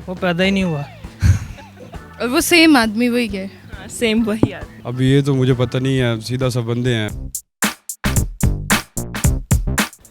वो पैदा ही नहीं हुआ। और वो सेम आदमी वही है। हाँ, सेम वही आदमी। अब ये तो मुझे पता नहीं है, सीधा सा बंदे हैं।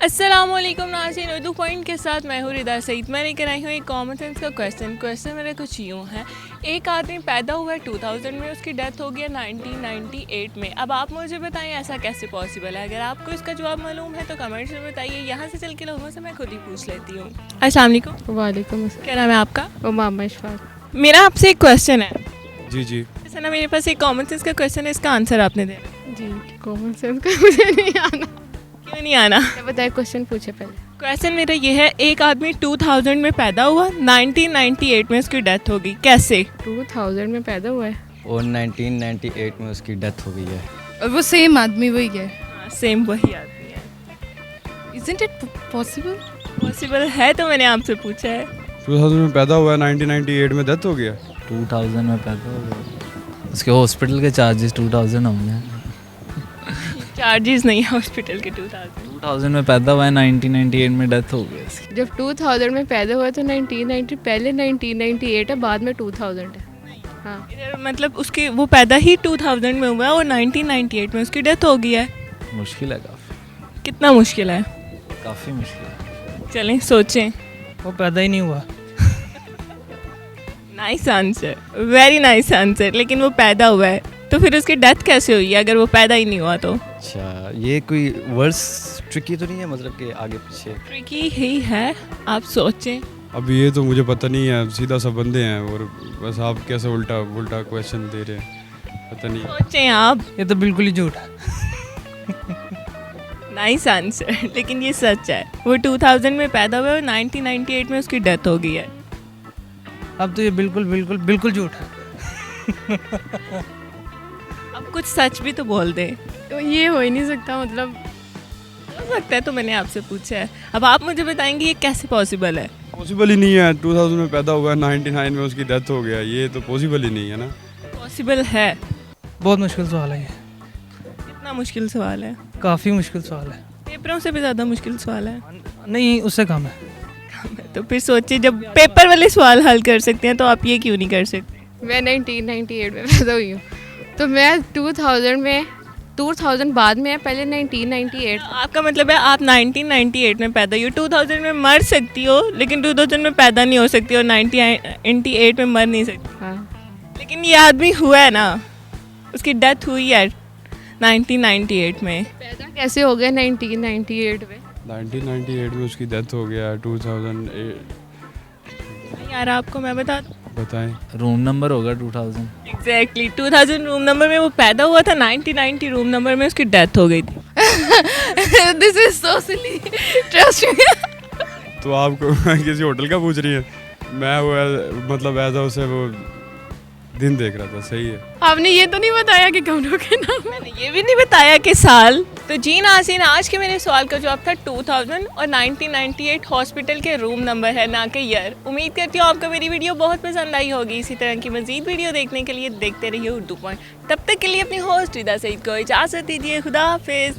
अस्सलामुअलैकुम नाज़रीन, उर्दू पॉइंट के साथ मैं हूँ रिदा सईद। मैं लेकर आई हूँ एक कॉमन सेंस का क्वेश्चन मेरा कुछ यूँ है। एक आदमी पैदा हुआ है 2000 में, उसकी डेथ हो गई 1998 में। अब आप मुझे बताएं ऐसा कैसे पॉसिबल है। अगर आपको इसका जवाब मालूम है तो कमेंट्स में बताइए। यहाँ से चल के लोगों से मैं खुद ही पूछ लेती हूँ। अस्सलाम वालेकुम। वालेकुम अस्सलाम। क्या नाम है आपका? उमामा इशफाक। मेरा आपसे एक क्वेश्चन है। जी जी। जैसे ना मेरे पास एक कॉमन सेंस का क्वेश्चन है, इसका आंसर आपने देना है। जी कॉमन सेंस का मुझे नहीं आना। क्यों नहीं आना? बताए क्वेश्चन पूछे पहले। क्वेश्चन मेरा ये है, एक आदमी 2000 में पैदा हुआ, 1998 में उसकी डेथ हो गई, कैसे? 2000 में पैदा हुआ है और 1998 में उसकी डेथ हो गई है। और वो सेम आदमी वही है। हाँ, सेम वही आदमी है। Isn't it possible? पॉसिबल है तो मैंने आपसे पूछा है। 2000 में पैदा हुआ है, 1998 में डेथ हो गया। 2000 में पैदा हो गया, उसके हॉस्पिटल के चार्जेस 2000 होंगे। चार्जेस नहीं है हॉस्पिटल के। 2000 में पैदा हुआ है, 1998 में डेथ हो गई इसकी। जब 2000 में पैदा हुआ तो 1990 पहले 1998 है, बाद में 2000 है। हाँ इधर मतलब उसके वो पैदा ही 2000 में हुआ और 1998 में उसकी डेथ हो गई है। मुश्किल है काफ़ी, कितना मुश्किल है? काफ़ी मुश्किल है। चलें सोचें। वो पैदा ही नहीं हुआ। Nice answer, very nice answer. लेकिन वो पैदा हुआ है तो फिर उसकी डेथ कैसे हुई है अगर वो पैदा ही नहीं हुआ तो? अच्छा, ये कोई वर्ड्स ट्रिकी तो नहीं है, मतलब कि आगे पीछे? ट्रिकी ही है, आप सोचें। अब ये तो मुझे पता नहीं है, सीधा सा बंदे हैं और बस आप कैसे उल्टा उल्टा क्वेश्चन दे रहे हैं, पता नहीं। सोचें आप। ये तो बिल्कुल ही झूठ है। नाइस आंसर, लेकिन ये सच है। वो 2000 में पैदा हुआ और 1998 में उसकी डेथ हो गई है। अब तो ये बिल्कुल बिल्कुल बिल्कुल झूठ है। अब कुछ सच भी तो बोल दे। तो ये हो ही नहीं सकता, मतलब हो सकता है तो मैंने आपसे पूछा है। अब आप मुझे बताएंगे ये कैसे पॉसिबल है? पॉसिबल ही नहीं है। 2000 में पैदा हुआ है, 99 में उसकी डेथ हो गया, ये तो पॉसिबल ही नहीं है ना। पॉसिबल है। बहुत मुश्किल सवाल है ये, कितना मुश्किल सवाल है? काफ़ी मुश्किल सवाल है। पेपरों से भी ज़्यादा मुश्किल सवाल है। नहीं, उससे कम है। तो फिर सोचिए, जब पेपर वाले सवाल हल कर सकते हैं तो आप ये क्यों नहीं कर सकते? मैं 1998 में पैदा हुई हूँ तो मैं 2000 बाद में है, पहले 1998। आपका मतलब है आप 1998 में पैदा हुई हो, 2000 में मर सकती हो लेकिन 2000 में पैदा नहीं हो सकती और 1998 में मर नहीं सकती। हाँ लेकिन ये आदमी हुआ है ना, उसकी डेथ हुई है 1998 में। पैदा कैसे हो गया 1998 में? 1998 में उसकी डेथ हो गया। 2008 नहीं यार, आपको मैं बता दूं। बताएं। रूम नंबर होगा 2000। एग्जैक्टली 2000 रूम नंबर में वो पैदा हुआ था, 1990 रूम नंबर में उसकी डेथ हो गई थी। This is so silly, trust me. तो आपको किसी होटल का पूछ रही है? मैं वो मतलब ऐसा उसे वो दिन देख रहा था। सही है। आपने ये तो नहीं बताया कि कमरों के नाम? मैंने ये भी नहीं बताया कि साल। तो जी नाज़रीन, आज के मेरे सवाल का जवाब था 2000 और 1998 हॉस्पिटल के रूम नंबर है, ना कि ईयर। उम्मीद करती हूँ आपको मेरी वीडियो बहुत पसंद आई होगी। इसी तरह की मज़ीद वीडियो देखने के लिए देखते रहिए उर्दू पॉइंट। तब तक के लिए अपनी होस्ट रिदा सईद को इजाज़त दीजिए। खुदा हाफिज़।